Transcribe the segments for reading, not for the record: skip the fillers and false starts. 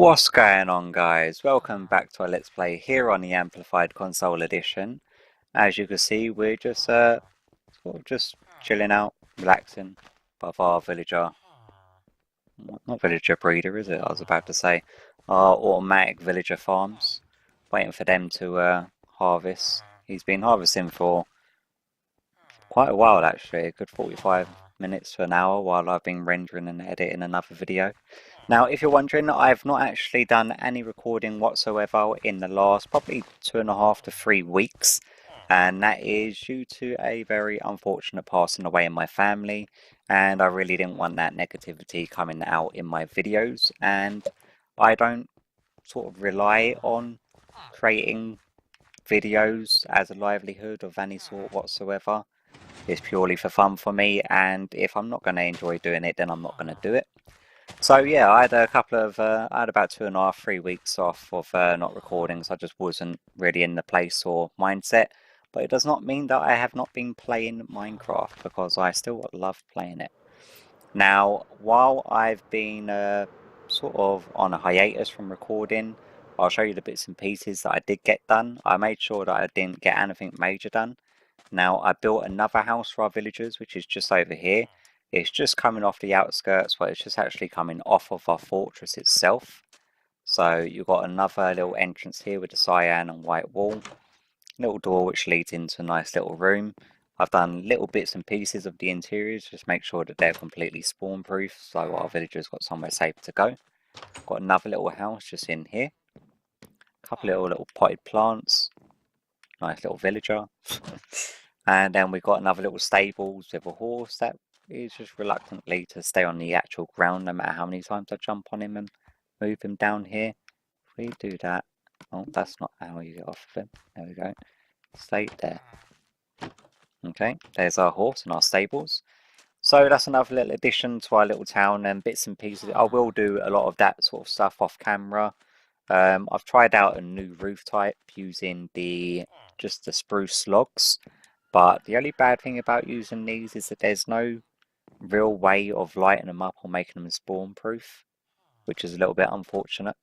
What's going on, guys? Welcome back to our Let's Play here on the Amplified Console Edition. As you can see, we're just sort of just chilling out, relaxing above our villager, not villager breeder, is it? I was about to say our automatic villager farms, waiting for them to harvest. He's been harvesting for quite a while actually, a good 45 minutes to an hour while I've been rendering and editing another video. Now, if you're wondering, I've not actually done any recording whatsoever in the last probably 2.5 to 3 weeks, and that is due to a very unfortunate passing away in my family, and I really didn't want that negativity coming out in my videos, and I don't sort of rely on creating videos as a livelihood of any sort whatsoever. It's purely for fun for me, and if I'm not going to enjoy doing it, then I'm not going to do it. So yeah, I had I had about 2.5, 3 weeks off of not recording, so I just wasn't really in the place or mindset. But it does not mean that I have not been playing Minecraft, because I still love playing it. Now, while I've been sort of on a hiatus from recording, I'll show you the bits and pieces that I did get done. I made sure that I didn't get anything major done. Now, I built another house for our villagers, which is just over here. It's just coming off the outskirts, but it's just actually coming off of our fortress itself. So you've got another little entrance here with the cyan and white wall. Little door which leads into a nice little room. I've done little bits and pieces of the interiors, just make sure that they're completely spawn proof, so our villagers got somewhere safe to go. Got another little house just in here. A couple little potted plants. Nice little villager. And then we've got another little stables with a horse that is just reluctantly to stay on the actual ground no matter how many times I jump on him and move him down here. If we do that, oh, that's not how you get off of him. There we go. Stay there. Okay, there's our horse and our stables. So that's another little addition to our little town and bits and pieces. I will do a lot of that sort of stuff off camera. I've tried out a new roof type using just the spruce logs. But the only bad thing about using these is that there's no real way of lighting them up or making them spawn proof, which is a little bit unfortunate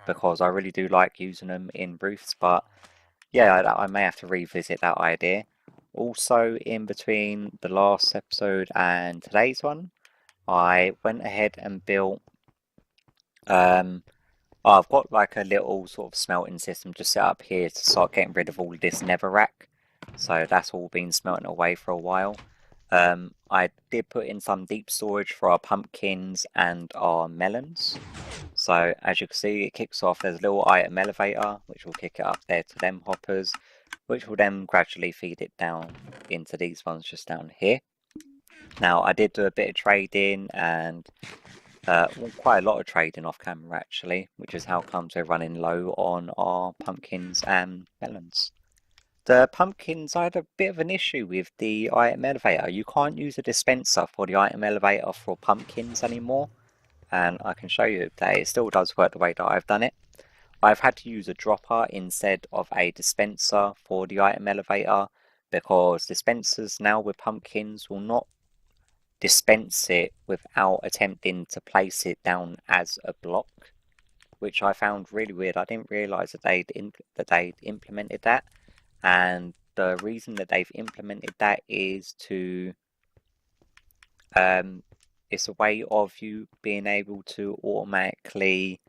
because I really do like using them in roofs. But yeah, I may have to revisit that idea. Also, in between the last episode and today's one, I went ahead and built I've got like a little sort of smelting system just set up here to start getting rid of all of this netherrack. So that's all been smelting away for a while. I did put in some deep storage for our pumpkins and our melons. So as you can see, it kicks off, there's a little item elevator, which will kick it up there to them hoppers, which will then gradually feed it down into these ones just down here. Now, I did do a bit of trading and quite a lot of trading off camera actually, which is how comes we're running low on our pumpkins and melons. The pumpkins, I had a bit of an issue with the item elevator. You can't use a dispenser for the item elevator for pumpkins anymore, and I can show you that it still does work the way that I've done it. I've had to use a dropper instead of a dispenser for the item elevator, because dispensers now with pumpkins will not dispense it without attempting to place it down as a block, which I found really weird. I didn't realise that they'd implemented that, and the reason that they've implemented that is to it's a way of you being able to automatically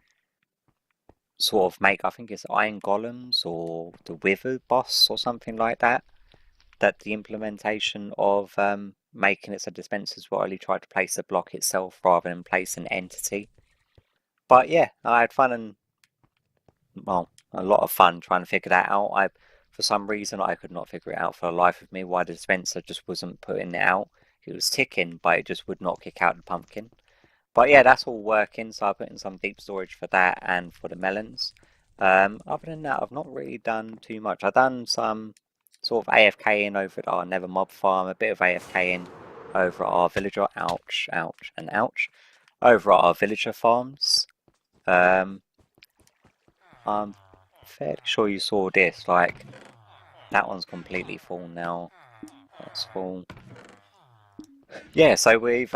sort of make, I think it's iron golems or the wither boss or something like that, that the implementation of making it so dispensers will only try to place the block itself rather than place an entity. But yeah, I had fun and, well, a lot of fun trying to figure that out. For some reason, I could not figure it out for the life of me why the dispenser just wasn't putting it out. It was ticking, but it just would not kick out the pumpkin. But yeah, that's all working, so I put in some deep storage for that and for the melons. Other than that, I've not really done too much. I've done some sort of AFKing over at our Nether mob farm, a bit of AFKing over at our villager, ouch, ouch, and ouch, over at our villager farms. I'm fairly sure you saw this, like, that one's completely full now. That's full. Yeah, so we've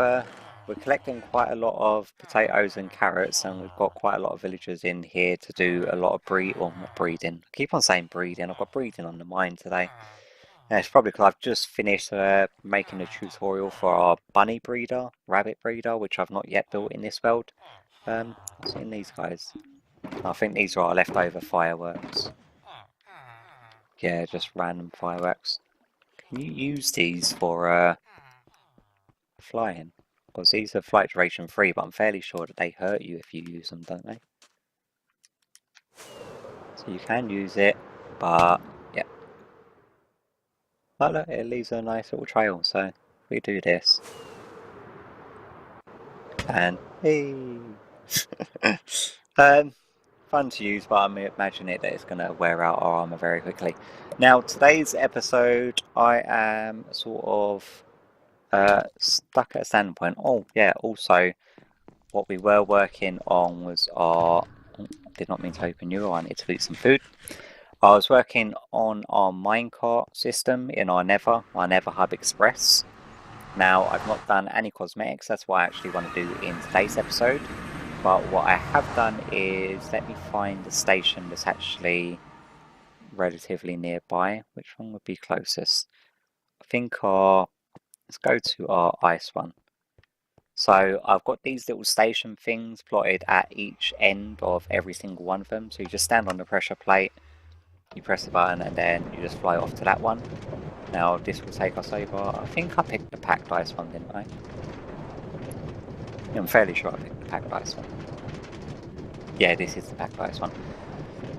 we're collecting quite a lot of potatoes and carrots, and we've got quite a lot of villagers in here to do a lot of not breeding. I keep on saying breeding. I've got breeding on the mind today. And it's probably because I've just finished making a tutorial for our bunny breeder, rabbit breeder, which I've not yet built in this world. What's in these guys? I think these are our leftover fireworks. Yeah, just random fireworks. Can you use these for flying? Because these are flight duration free, but I'm fairly sure that they hurt you if you use them, don't they? So you can use it, but yeah. Oh look, it leaves a nice little trail, so if we do this. And hey! Fun to use, but I'm imagining that it's going to wear out our armor very quickly. Now, today's episode, I am sort of stuck at a standpoint. Oh, yeah, also, what we were working on was our... Oh, I did not mean to open you, I need to eat some food. I was working on our minecart system in our Nether Hub Express. Now, I've not done any cosmetics, that's what I actually want to do in today's episode. But what I have done is, let me find the station that's actually relatively nearby. Which one would be closest? I think let's go to our ice one. So I've got these little station things plotted at each end of every single one of them. So you just stand on the pressure plate, you press the button, and then you just fly off to that one. Now this will take us over. I think I picked the packed ice one, didn't I? I'm fairly sure I picked the packed ice one. Yeah, this is the packed ice one.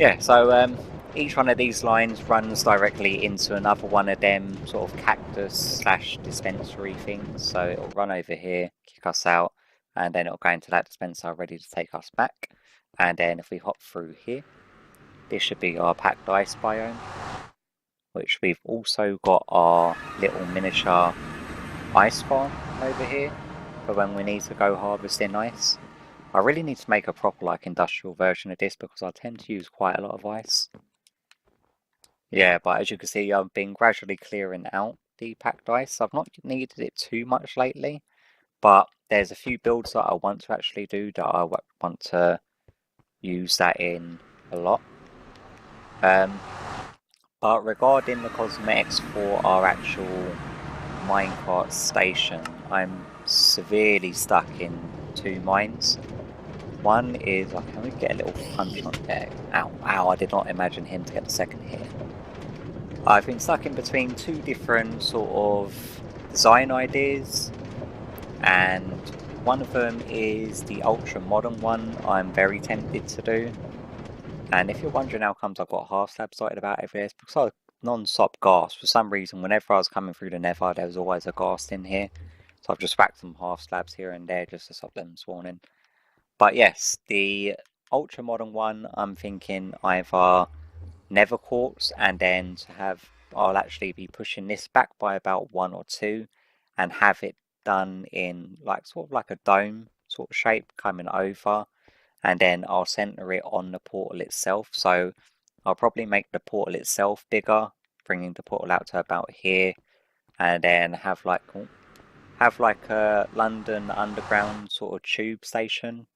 Yeah, so each one of these lines runs directly into another one of them sort of cactus / dispensary things. So it'll run over here, kick us out, and then it'll go into that dispenser ready to take us back. And then if we hop through here, this should be our packed ice biome, which we've also got our little miniature ice farm over here for when we need to go harvesting ice. I really need to make a proper industrial version of this because I tend to use quite a lot of ice. Yeah, but as you can see, I've been gradually clearing out the packed ice. I've not needed it too much lately, but there's a few builds that I want to actually do that I want to use that in a lot. But regarding the cosmetics for our actual minecart station, I'm severely stuck in two mines. One is, can we get a little punch on there? Ow, ow, I did not imagine him to get the second hit. I've been stuck in between two different sort of design ideas, and one of them is the ultra modern one I'm very tempted to do. And if you're wondering how comes I've got half slabs sighted about everywhere, it's because I non-stop ghast. For some reason, whenever I was coming through the Nether, there was always a ghast in here. So I've just whacked some half slabs here and there just to stop them spawning. But yes, the ultra modern one, I'm thinking either Nether quartz, and then I'll actually be pushing this back by about 1 or 2 and have it done in sort of like a dome sort of shape coming over, and then I'll center it on the portal itself. So I'll probably make the portal itself bigger, bringing the portal out to about here, and then have like a London Underground sort of tube station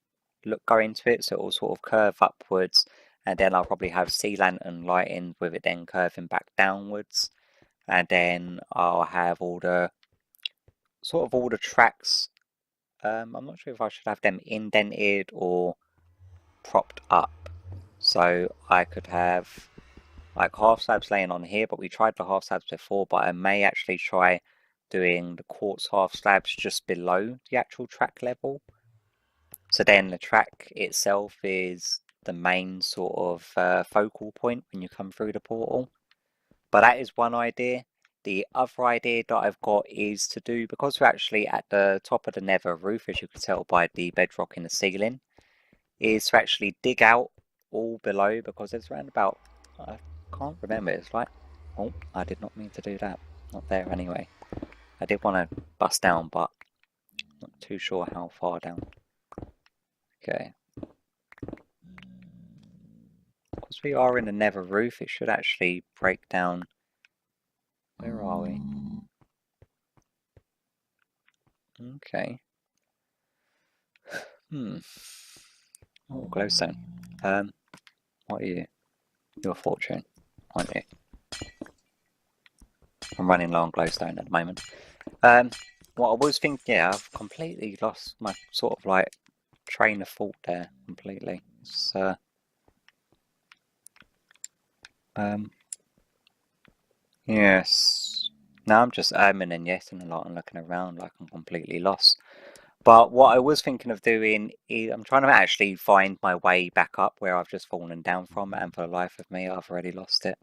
go into it, so it will sort of curve upwards, and then I'll probably have sea lantern lighting with it then curving back downwards, and then I'll have all the tracks. I'm not sure if I should have them indented or propped up, so I could have half slabs laying on here, but we tried the half slabs before, but I may actually try doing the quartz half slabs just below the actual track level. So then the track itself is the main sort of focal point when you come through the portal. But that is one idea. The other idea that I've got is to do, because we're actually at the top of the Nether roof, as you can tell by the bedrock in the ceiling, is to actually dig out all below, because there's around about, I can't remember, it's oh, I did not mean to do that. Not there anyway. I did want to bust down, but not too sure how far down. Okay. Because we are in the Nether roof, it should actually break down. Where are we? Okay. Oh, glowstone. What are you? You're a fortune, aren't you? I'm running low on glowstone at the moment. What I was thinking, yeah, I've completely lost my sort of like train of thought there completely. It's, yes. Now I'm just and yesing a lot and looking around like I'm completely lost. But what I was thinking of doing is I'm trying to actually find my way back up where I've just fallen down from, and for the life of me, I've already lost it.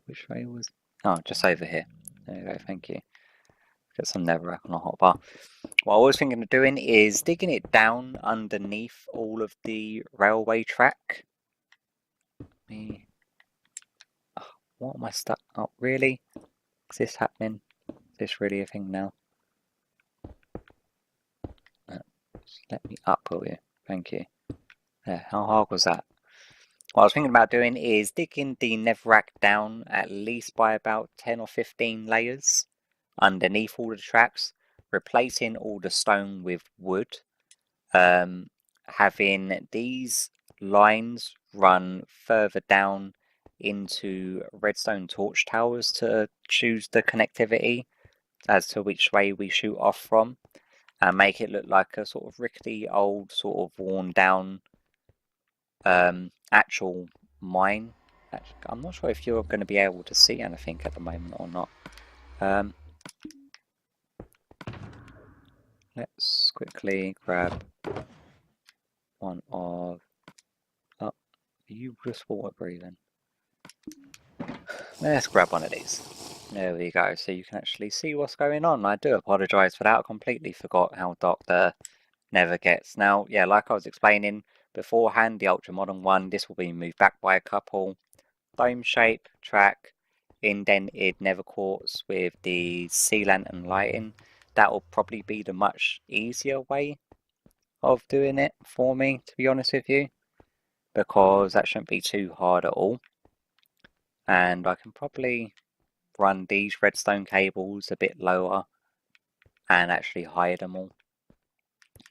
Which way was? Oh, just over here. There you go. Thank you. Get some netherrack on a hotbar. What I was thinking of doing is digging it down underneath all of the railway track. Oh, what am I stuck? Oh, really? Is this happening? Is this really a thing now? Just let me up, will you? Thank you. Yeah, how hard was that? What I was thinking about doing is digging the netherrack down at least by about 10 or 15 layers underneath all the tracks, replacing all the stone with wood, having these lines run further down into redstone torch towers to choose the connectivity as to which way we shoot off from, and make it look like a sort of rickety old sort of worn down actual mine. I'm not sure if you're going to be able to see anything at the moment or not. Let's quickly grab one of... Oh, you just water breathing. Let's grab one of these. There we go, so you can actually see what's going on. I do apologise for that, I completely forgot how dark the Nether gets. Now, yeah, like I was explaining beforehand, the ultra modern one, this will be moved back by a couple. Dome shape, track, indented nether quartz with the sea lantern lighting. That will probably be the much easier way of doing it for me, to be honest with you, because that shouldn't be too hard at all. And I can probably run these redstone cables a bit lower and actually hide them all,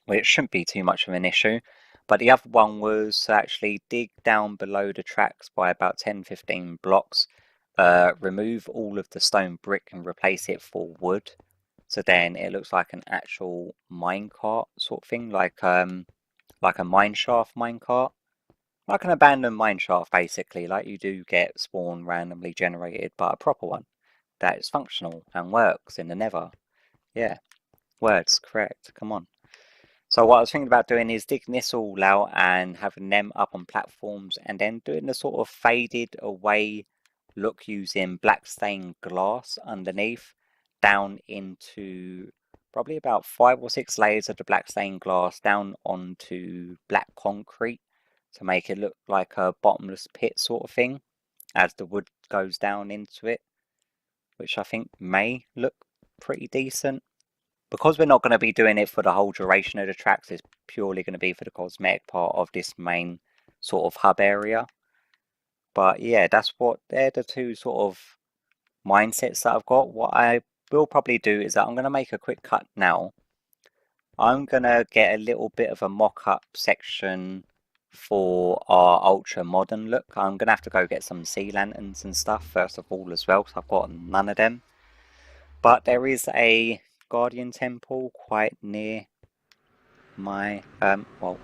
which shouldn't be too much of an issue. But the other one was to actually dig down below the tracks by about 10-15 blocks, remove all of the stone brick and replace it for wood. So then it looks like an actual minecart sort of thing, like a mineshaft minecart. Like an abandoned mineshaft, basically, like you do get spawn randomly generated, but a proper one that is functional and works in the nether. Yeah, words, correct, come on. So what I was thinking about doing is digging this all out and having them up on platforms and then doing the sort of faded away look using black stained glass underneath down into probably about 5 or 6 layers of the black stained glass down onto black concrete to make it look like a bottomless pit sort of thing as the wood goes down into it, which I think may look pretty decent. Because we're not going to be doing it for the whole duration of the tracks, it's purely going to be for the cosmetic part of this main sort of hub area. But yeah, they're the two sort of mindsets that I've got. What I will probably do is that I'm going to make a quick cut now. I'm going to get a little bit of a mock-up section for our ultra modern look. I'm going to have to go get some sea lanterns and stuff first of all as well, because I've got none of them. But there is a Guardian Temple quite near my, well,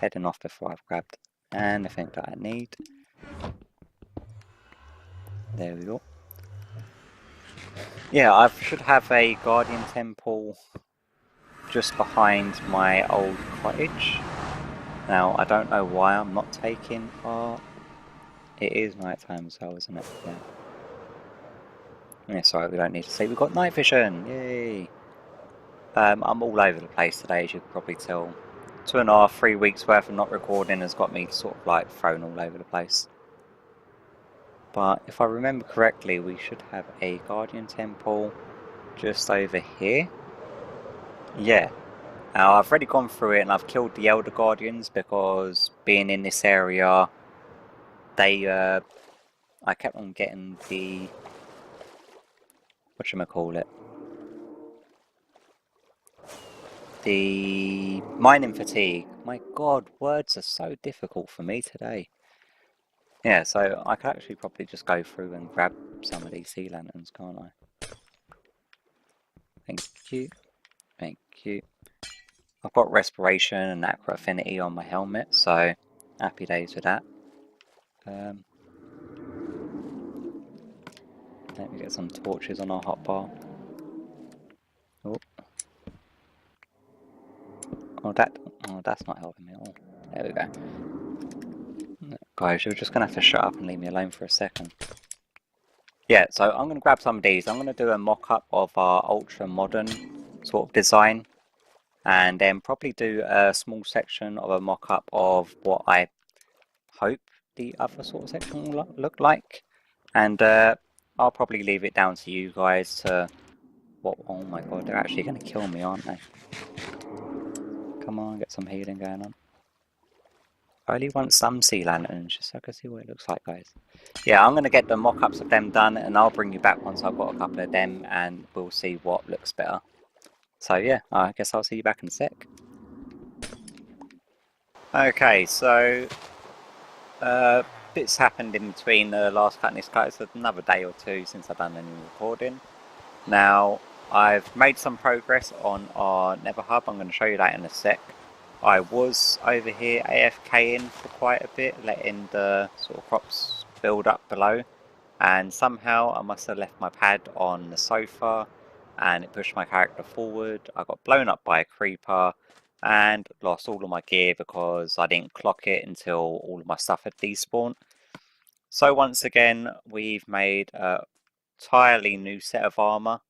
heading off before I've grabbed anything that I need. There we go. Yeah, I should have a Guardian Temple just behind my old cottage. Now, I don't know why I'm not taking part. It is night time as well, isn't it? Yeah. Yeah, sorry, we don't need to see. We've got night vision! Yay! I'm all over the place today, as you can probably tell. 2.5, 3 weeks worth of not recording has got me sort of like thrown all over the place. But if I remember correctly, we should have a Guardian Temple just over here. Yeah. Now, I've already gone through it and I've killed the Elder Guardians because being in this area, they, I kept on getting the, whatchamacallit, the mining fatigue. My god, words are so difficult for me today. Yeah, so I could actually probably just go through and grab some of these sea lanterns, can't I? Thank you. Thank you. I've got respiration and aqua affinity on my helmet, so happy days with that. Let me get some torches on our hotbar. Oh. Oh, that's not helping me at all. There we go. Guys, you're just going to have to shut up and leave me alone for a second. Yeah, so I'm going to grab some of these. I'm going to do a mock-up of our ultra modern sort of design. And then probably do a small section of a mock-up of what I hope the other sort of section will look like. And I'll probably leave it down to you guys to... Oh my god, they're actually going to kill me, aren't they? Come on, get some healing going on. I only want some sea lanterns, just so I can see what it looks like, guys. Yeah, I'm going to get the mock-ups of them done, and I'll bring you back once I've got a couple of them, and we'll see what looks better. So yeah, I guess I'll see you back in a sec. Okay, so bits happened in between the last cut and this cut. It's another day or two since I've done any recording. Now, I've made some progress on our Nether hub. I'm going to show you that in a sec. I was over here AFKing for quite a bit, letting the sort of crops build up below. And somehow I must have left my pad on the sofa and it pushed my character forward. I got blown up by a creeper and lost all of my gear because I didn't clock it until all of my stuff had despawned. So once again, we've made a entirely new set of armor,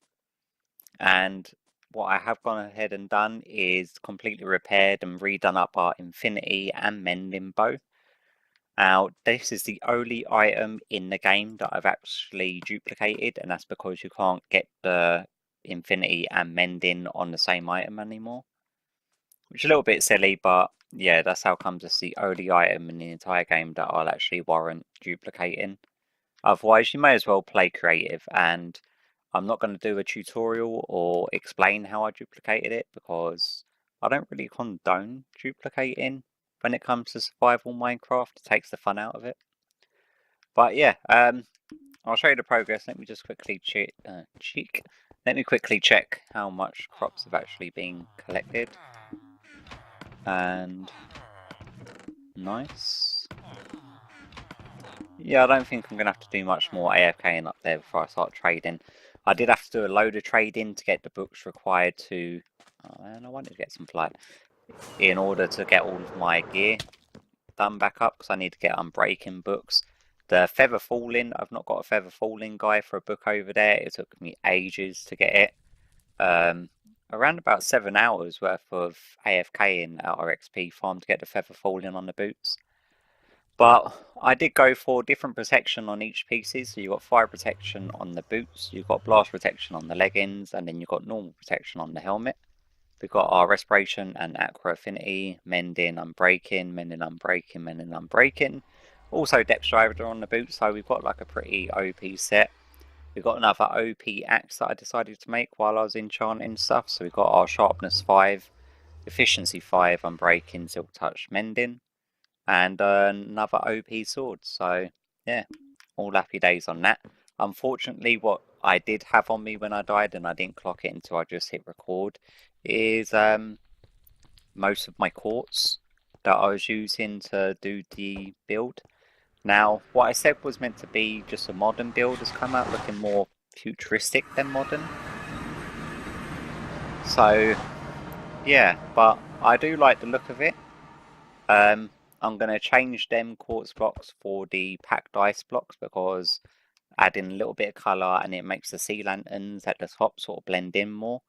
and what I have gone ahead and done is completely repaired and redone up our infinity and mending bow. Now, this is the only item in the game that I've actually duplicated, and that's because you can't get the infinity and mending on the same item anymore. Which is a little bit silly, but yeah, that's how comes it's the only item in the entire game that I'll actually warrant duplicating. Otherwise, you may as well play creative, and I'm not going to do a tutorial or explain how I duplicated it because I don't really condone duplicating when it comes to survival Minecraft. It takes the fun out of it. But yeah, I'll show you the progress. Let me just quickly Let me quickly check how much crops have actually been collected. And nice. Yeah, I don't think I'm going to have to do much more AFKing up there before I start trading. I did have to do a load of trading to get the books required to... Oh man, I wanted to get some flight. In order to get all of my gear done back up, because I need to get unbreaking books. The feather falling, I've not got a feather falling guy for a book over there. It took me ages to get it. Around about 7 hours worth of AFKing at our XP farm to get the feather falling on the boots. But I did go for different protection on each pieces. So you've got fire protection on the boots, you've got blast protection on the leggings, and then you've got normal protection on the helmet. We've got our respiration and aqua affinity, mending, unbreaking, mending, unbreaking, mending, unbreaking. Also depth strider on the boots, so we've got like a pretty OP set. We've got another OP axe that I decided to make while I was enchanting stuff. So we've got our sharpness 5, efficiency 5, unbreaking, silk touch, mending, and another OP sword. So yeah, all happy days on that. Unfortunately, what I did have on me when I died, and I didn't clock it until I just hit record, is most of my quartz that I was using to do the build. Now, what I said was meant to be just a modern build has come out looking more futuristic than modern. So yeah, but I do like the look of it. I'm going to change them quartz blocks for the packed ice blocks because adding a little bit of colour and it makes the sea lanterns at the top sort of blend in more.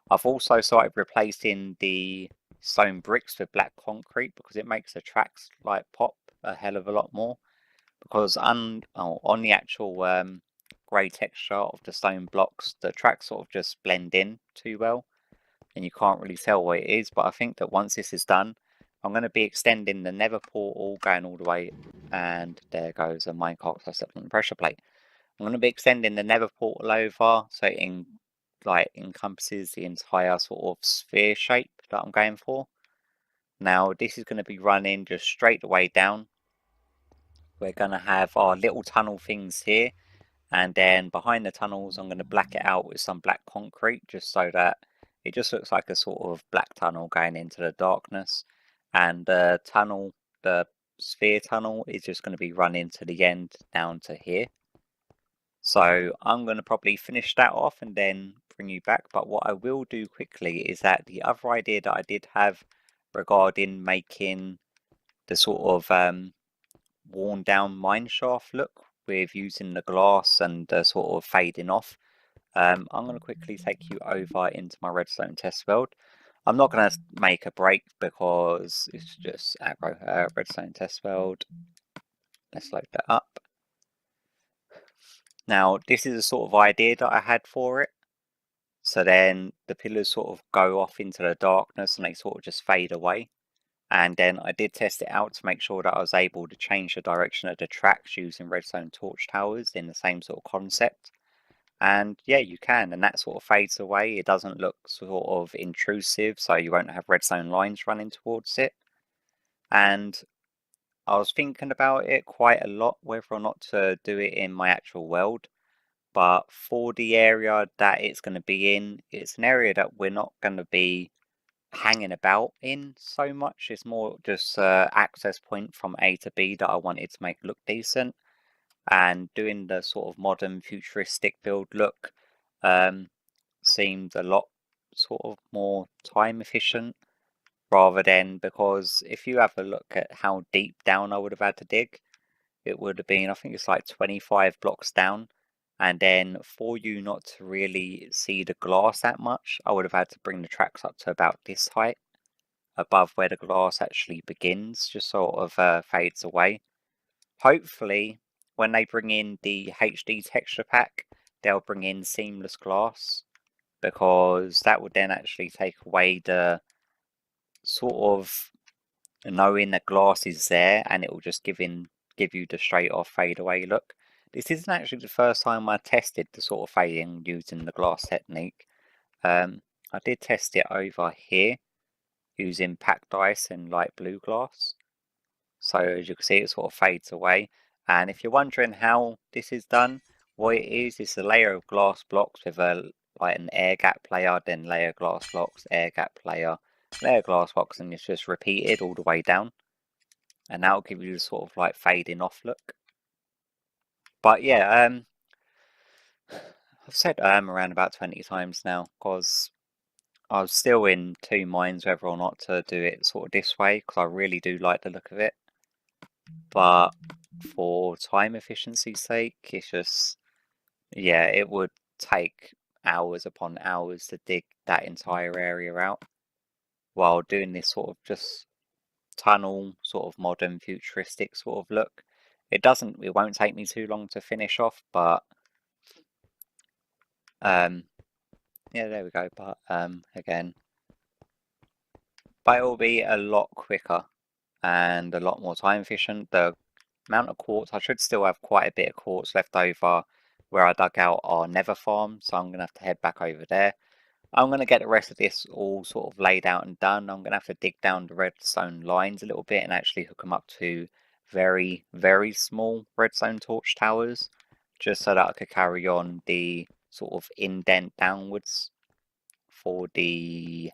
I've also started replacing the stone bricks with black concrete because it makes the tracks like pop a hell of a lot more. Because on the actual grey texture of the stone blocks, the tracks sort of just blend in too well and you can't really tell what it is. But I think that once this is done, I'm going to be extending the Nether portal going all the way, and there goes a minecart I stepped on the pressure plate. I'm going to be extending the Nether portal over so it encompasses the entire sort of sphere shape that I'm going for. Now this is going to be running just straight the way down. We're going to have our little tunnel things here, and then behind the tunnels I'm going to black it out with some black concrete just so that it just looks like a sort of black tunnel going into the darkness. And the tunnel, the sphere tunnel, is just going to be running to the end down to here. So I'm going to probably finish that off and then bring you back. But what I will do quickly is that the other idea that I did have regarding making the sort of worn down mine shaft look with using the glass and the sort of fading off, I'm going to quickly take you over into my redstone test world. I'm not going to make a break because it's just aggro. Redstone test world. Let's load that up. Now this is the sort of idea that I had for it. So then the pillars sort of go off into the darkness and they sort of just fade away. And then I did test it out to make sure that I was able to change the direction of the tracks using redstone torch towers in the same sort of concept. And yeah, you can, and that sort of fades away. It doesn't look sort of intrusive, so you won't have redstone lines running towards it. And I was thinking about it quite a lot, whether or not to do it in my actual world. But for the area that it's going to be in, it's an area that we're not going to be hanging about in so much. It's more just access point from A to B that I wanted to make look decent, and doing the sort of modern futuristic build look seemed a lot sort of more time efficient, rather than, because if you have a look at how deep down I would have had to dig, it would have been, I think it's like 25 blocks down. And then for you not to really see the glass that much, I would have had to bring the tracks up to about this height, above where the glass actually begins, just sort of fades away. Hopefully, when they bring in the HD texture pack, they'll bring in seamless glass, because that would then actually take away the sort of knowing that glass is there, and it will just give you the straight off fade away look. This isn't actually the first time I tested the sort of fading using the glass technique. I did test it over here using packed ice and light blue glass. So as you can see, it sort of fades away. And if you're wondering how this is done, what it is a layer of glass blocks with like an air gap layer, then layer glass blocks, air gap layer, layer glass blocks, and it's just repeated all the way down. And that'll give you the sort of like fading off look. But yeah, I've said around about 20 times now, because I was still in two minds whether or not to do it sort of this way, because I really do like the look of it. But for time efficiency's sake, it's just, yeah, it would take hours upon hours to dig that entire area out, while doing this sort of just tunnel, sort of modern futuristic sort of look. It won't take me too long to finish off, but yeah, there we go. But again, but it will be a lot quicker and a lot more time efficient. The amount of quartz, I should still have quite a bit of quartz left over where I dug out our Nether farm, so I'm going to have to head back over there. I'm going to get the rest of this all sort of laid out and done. I'm going to have to dig down the redstone lines a little bit and actually hook them up to very, very small redstone torch towers, just so that I could carry on the sort of indent downwards for the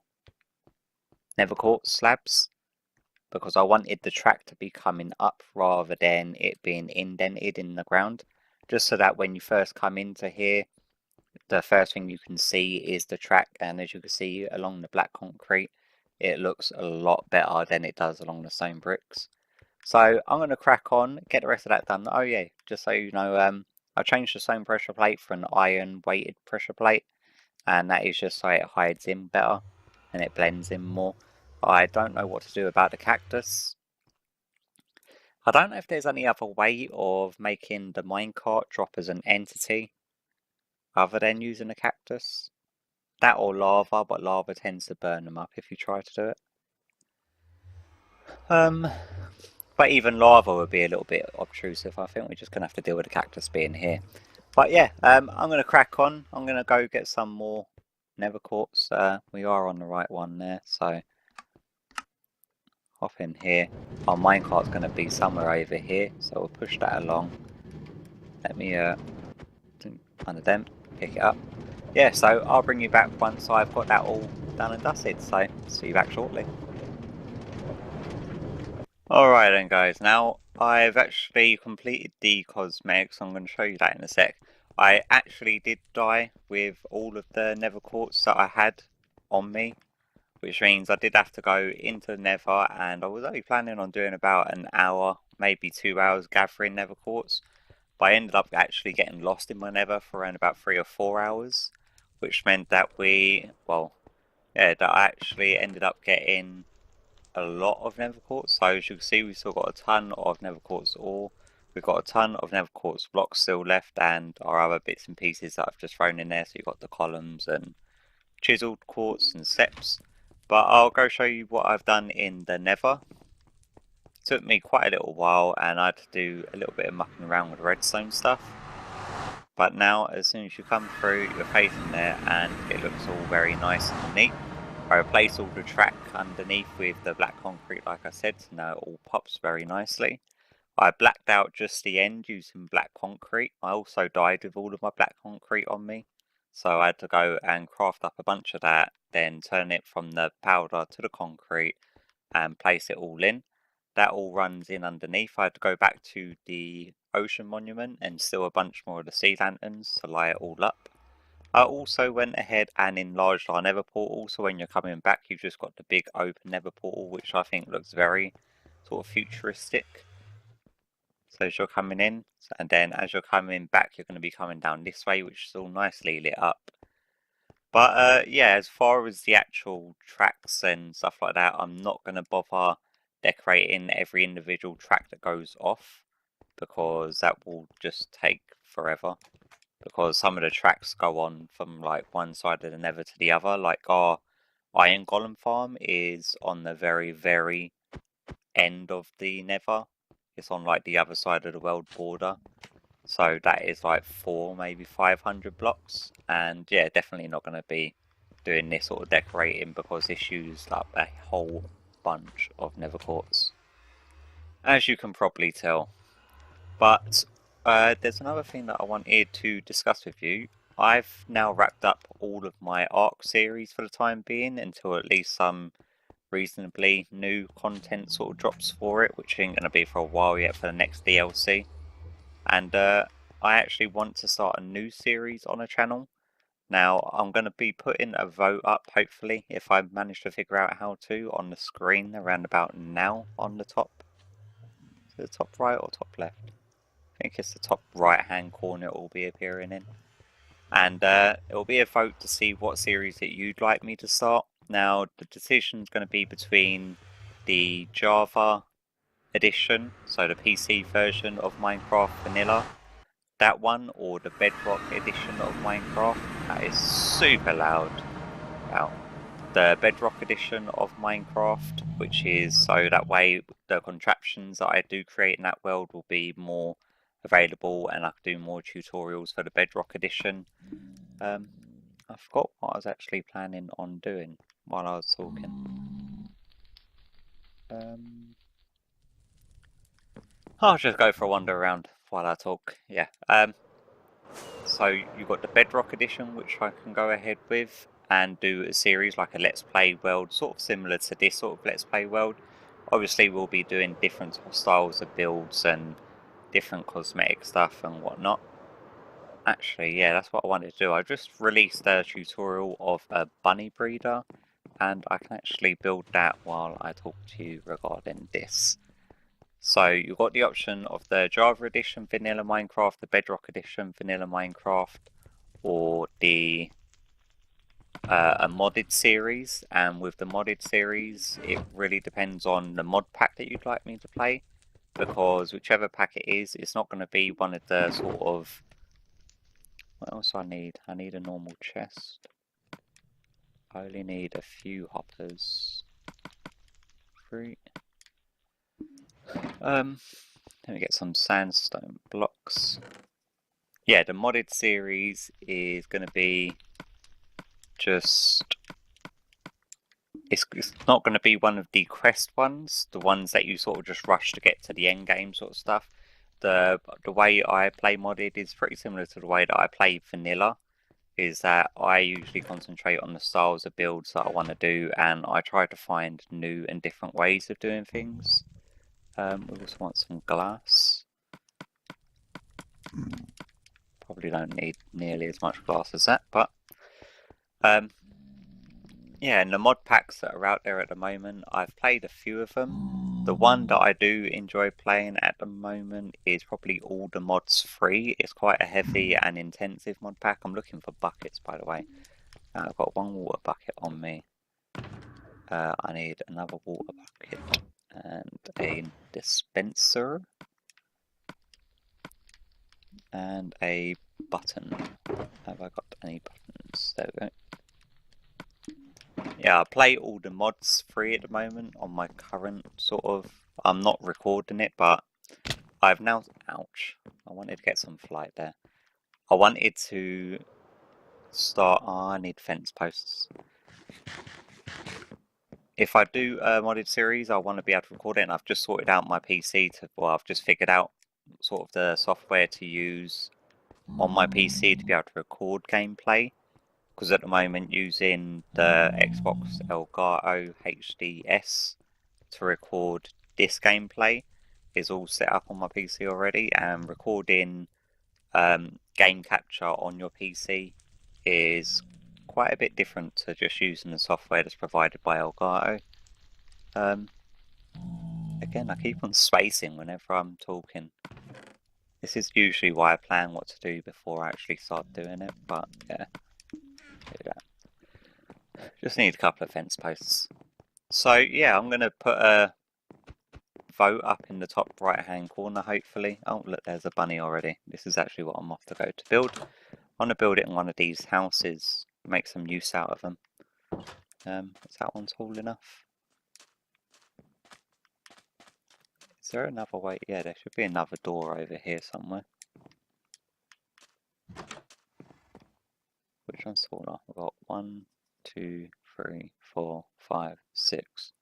nether quartz slabs, because I wanted the track to be coming up rather than it being indented in the ground, just so that when you first come into here, the first thing you can see is the track, and as you can see along the black concrete, it looks a lot better than it does along the stone bricks. So I'm going to crack on, get the rest of that done. Oh yeah, just so you know, I changed the stone pressure plate for an iron weighted pressure plate, and that is just so it hides in better and it blends in more. I don't know what to do about the cactus. I don't know if there's any other way of making the minecart drop as an entity other than using a cactus. That or lava, but lava tends to burn them up if you try to do it. But even lava would be a little bit obtrusive. I think we're just going to have to deal with the cactus being here. But yeah, I'm going to crack on. I'm going to go get some more nether quartz. We are on the right one there, so hop in here. Our minecart's going to be somewhere over here, so we'll push that along. Let me one of them, pick it up. Yeah, so I'll bring you back once I've got that all done and dusted, so see you back shortly. Alright then guys, now I've actually completed the cosmetics. I'm going to show you that in a sec. I actually did die with all of the nether quartz that I had on me, which means I did have to go into the nether, and I was only planning on doing about an hour, maybe 2 hours gathering nether quartz, but I ended up actually getting lost in my nether for around about 3 or 4 hours, which meant that that I actually ended up getting a lot of nether quartz. So as you can see, we've still got a ton of nether quartz ore. We've got a ton of nether quartz blocks still left, and our other bits and pieces that I've just thrown in there. So you've got the columns and chiseled quartz and steps. But I'll go show you what I've done in the nether. It took me quite a little while, and I had to do a little bit of mucking around with redstone stuff. But now, as soon as you come through, you're facing there, and it looks all very nice and neat. I replaced all the track underneath with the black concrete, like I said, so now it all pops very nicely. I blacked out just the end using black concrete. I also died with all of my black concrete on me, so I had to go and craft up a bunch of that, then turn it from the powder to the concrete and place it all in. That all runs in underneath. I had to go back to the ocean monument and steal a bunch more of the sea lanterns to light it all up. I also went ahead and enlarged our nether portal, so when you're coming back you've just got the big open nether portal, which I think looks very sort of futuristic. So as you're coming in, and then as you're coming back you're going to be coming down this way, which is all nicely lit up. But yeah, as far as the actual tracks and stuff like that, I'm not going to bother decorating every individual track that goes off, because that will just take forever. Because some of the tracks go on from like one side of the nether to the other. Like our iron golem farm is on the very, very end of the nether. It's on like the other side of the world border. So that is like 4, maybe 500 blocks. And yeah, definitely not going to be doing this sort of decorating, because this used up a whole bunch of nether quartz, as you can probably tell. But there's another thing that I wanted to discuss with you. I've now wrapped up all of my Ark series for the time being, until at least some reasonably new content sort of drops for it, which ain't going to be for a while yet, for the next DLC. And I actually want to start a new series on a channel. Now, I'm going to be putting a vote up, hopefully, if I manage to figure out how to, on the screen around about now on the top. Is it the top right or top left? I think it's the top right hand corner it will be appearing in. And it will be a vote to see what series that you'd like me to start. Now, the decision's going to be between the Java edition, so the PC version of Minecraft Vanilla, that one, or the Bedrock edition of Minecraft. That is super loud. Wow. The Bedrock edition of Minecraft, which is so that way the contraptions that I do create in that world will be more available, and I can do more tutorials for the Bedrock edition. I forgot what I was actually planning on doing while I was talking. I'll just go for a wander around while I talk. Yeah. So you've got the Bedrock edition, which I can go ahead with and do a series like a Let's Play world, sort of similar to this sort of Let's Play world. Obviously we'll be doing different styles of builds and different cosmetic stuff and whatnot. Actually, yeah, that's what I wanted to do. I just released a tutorial of a bunny breeder, and I can actually build that while I talk to you regarding this. So you've got the option of the Java Edition Vanilla Minecraft, the Bedrock Edition Vanilla Minecraft, or the a modded series. And with the modded series, it really depends on the mod pack that you'd like me to play, because whichever pack it is, it's not going to be one of the sort of... What else I need? I need a normal chest. I only need a few hoppers. 3. Let me get some sandstone blocks. Yeah, the modded series is going to be just... It's not going to be one of the quest ones, the ones that you sort of just rush to get to the end game sort of stuff. The way I play modded is pretty similar to the way that I play vanilla, is that I usually concentrate on the styles of builds that I want to do, and I try to find new and different ways of doing things. We also want some glass. Probably don't need nearly as much glass as that, but yeah, and the mod packs that are out there at the moment, I've played a few of them. The one that I do enjoy playing at the moment is probably all the mods free. It's quite a heavy and intensive mod pack. I'm looking for buckets, by the way. I've got one water bucket on me. I need another water bucket and a dispenser and a button. Have I got any buttons? There we go. Yeah, I play all the mods free at the moment on my current sort of... I'm not recording it, but I've now... Ouch. I wanted to get some flight there. I wanted to start... Oh, I need fence posts. If I do a modded series, I want to be able to record it, and I've just sorted out my PC to... Well, I've just figured out sort of the software to use on my PC to be able to record gameplay. Because at the moment, using the Xbox Elgato HDS to record this gameplay is all set up on my PC already, and recording game capture on your PC is quite a bit different to just using the software that's provided by Elgato. Again, I keep on spacing whenever I'm talking. This is usually why I plan what to do before I actually start doing it, but yeah. Do that. Just need a couple of fence posts. So yeah, I'm going to put a vote up in the top right hand corner, hopefully. Oh look, there's a bunny already. This is actually what I'm off to go to build. I want to build it in one of these houses, make some use out of them. Is that one tall enough? Is there another way? Yeah, there should be another door over here somewhere. Which one's taller? We've got 1, 2, 3, 4, 5, 6.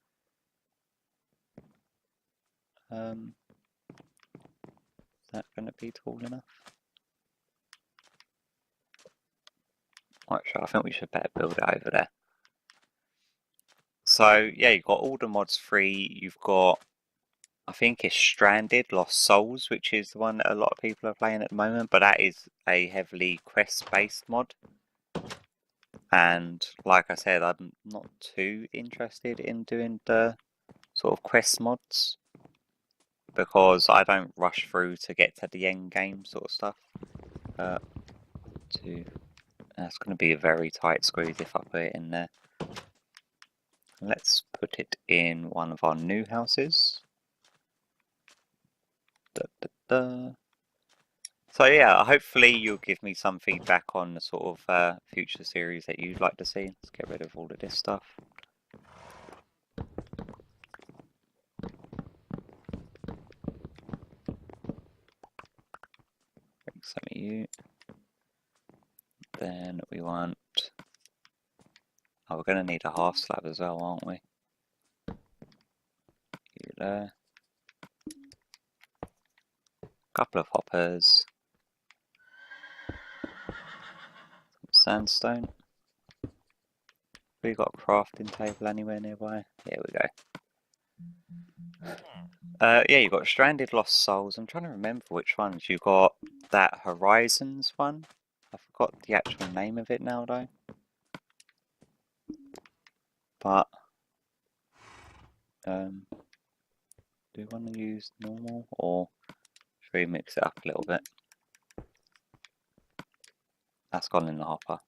Is that going to be tall enough? Actually, I think we should better build it over there. So yeah, you've got all the mods free. You've got, I think it's Stranded Lost Souls, which is the one that a lot of people are playing at the moment, but that is a heavily quest-based mod. And like I said, I'm not too interested in doing the sort of quest mods, because I don't rush through to get to the end game sort of stuff. That's going to be a very tight squeeze if I put it in there. Let's put it in one of our new houses. So yeah, hopefully you'll give me some feedback on the sort of future series that you'd like to see. Let's get rid of all of this stuff. Bring some of you. Then we want... Oh, we're going to need a half slab as well, aren't we? You there. Couple of hoppers. Some sandstone. We got a crafting table anywhere nearby? Here we go. Yeah, you've got Stranded Lost Souls. I'm trying to remember which ones. You've got that Horizons one. I forgot the actual name of it now though. But do we want to use normal, or should we mix it up a little bit? That's gone in the hopper.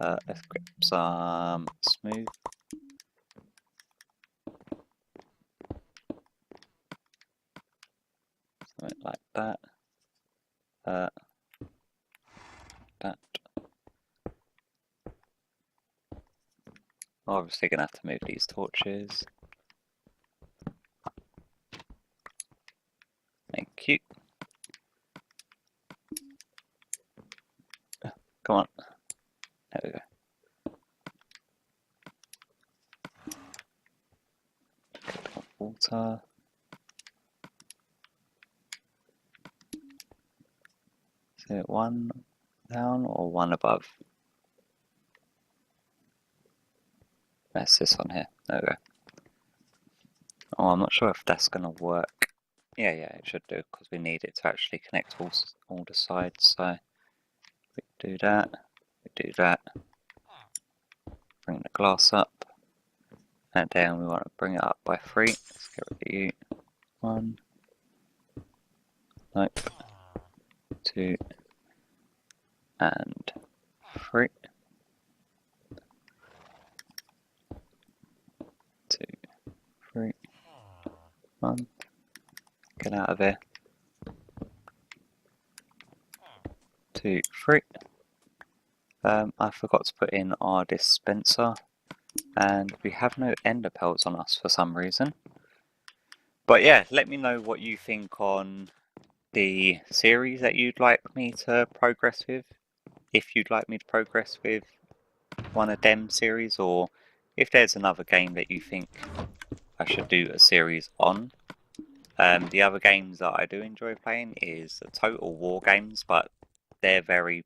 Let's grab some smooth. Something like that. That. Obviously gonna have to move these torches. Thank you. Come on. There we go. water. Is it one down or one above? That's this one here. There we go. Oh, I'm not sure if that's going to work. Yeah, it should do, because we need it to actually connect all the sides. So we do that, bring the glass up, and then we want to bring it up by 3. Let's get rid of you. 1, nope, 2, and 3. 2, 3, 1. Get out of here. 2, 3. I forgot to put in our dispenser, and we have no ender pearls on us for some reason. But yeah, let me know what you think on the series that you'd like me to progress with. If you'd like me to progress with one of them series, or if there's another game that you think I should do a series on. The other games that I do enjoy playing is Total War games, but they're very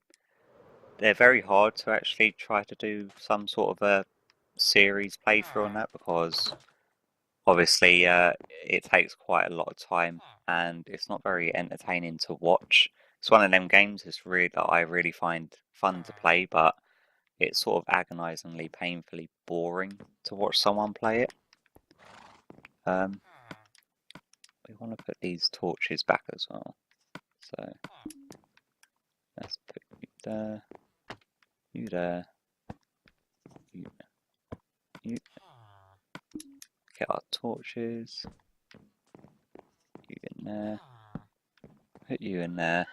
hard to actually try to do some sort of a series playthrough on that, because obviously it takes quite a lot of time and it's not very entertaining to watch. It's one of them games that I really find fun to play, but it's sort of agonizingly, painfully boring to watch someone play it. We want to put these torches back as well. So let's put you there, you there, you. Get our torches. You in there. Put you in there.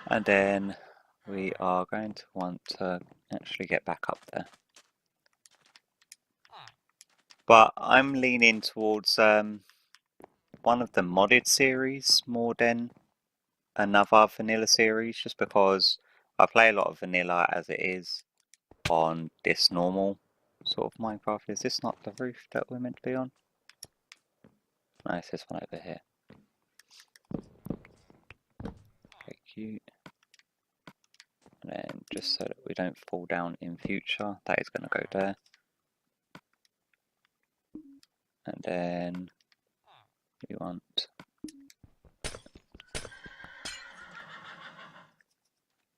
And then we are going to want to actually get back up there. But I'm leaning towards one of the modded series more than another vanilla series, just because I play a lot of vanilla as it is on this normal sort of Minecraft. Is this not the roof that we're meant to be on? No, it's this one over here. Okay, cute. And then just so that we don't fall down in future, that is going to go there. And then we want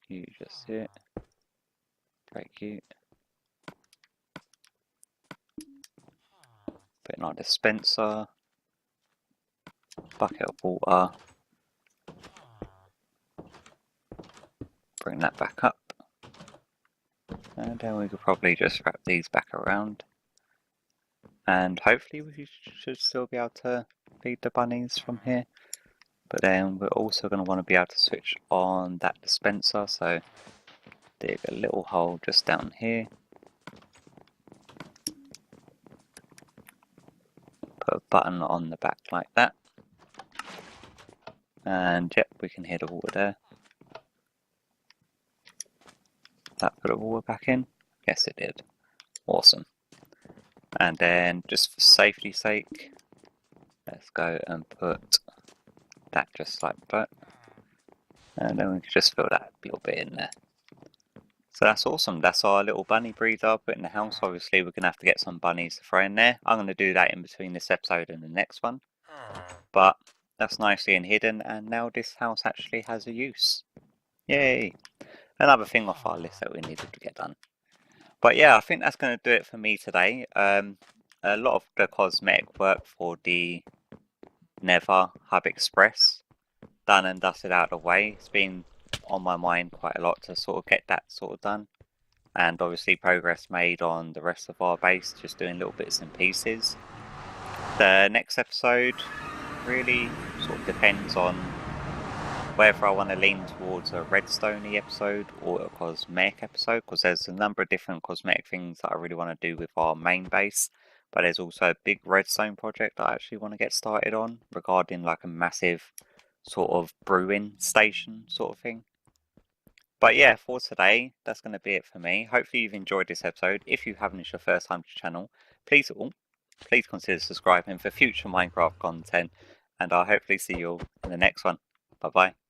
you just here. Break you. Put in our dispenser. Bucket of water. Bring that back up. And then we could probably just wrap these back around. And hopefully we should still be able to feed the bunnies from here. But then we're also going to want to be able to switch on that dispenser. So dig a little hole just down here. Put a button on the back like that. And yep, we can hear the water there. That put the water back in? Yes, it did. Awesome. And then just for safety's sake, let's go and put that just like that. And then we can just fill that little bit in there. So that's awesome. That's our little bunny breeder put in the house. Obviously, we're going to have to get some bunnies to throw in there. I'm going to do that in between this episode and the next one. But that's nicely and hidden, and now this house actually has a use. Yay! Another thing off our list that we needed to get done. But yeah, I think that's going to do it for me today. A lot of the cosmetic work for the Nether Hub Express done and dusted out of the way. It's been on my mind quite a lot to sort of get that sort of done. And obviously progress made on the rest of our base, just doing little bits and pieces. The next episode really sort of depends on whether I want to lean towards a redstone-y episode or a cosmetic episode, because there's a number of different cosmetic things that I really want to do with our main base, but there's also a big redstone project that I actually want to get started on regarding like a massive sort of brewing station sort of thing. But yeah, for today, that's going to be it for me. Hopefully you've enjoyed this episode. If you haven't, it's your first time to the channel, please please consider subscribing for future Minecraft content, and I'll hopefully see you all in the next one. Bye bye.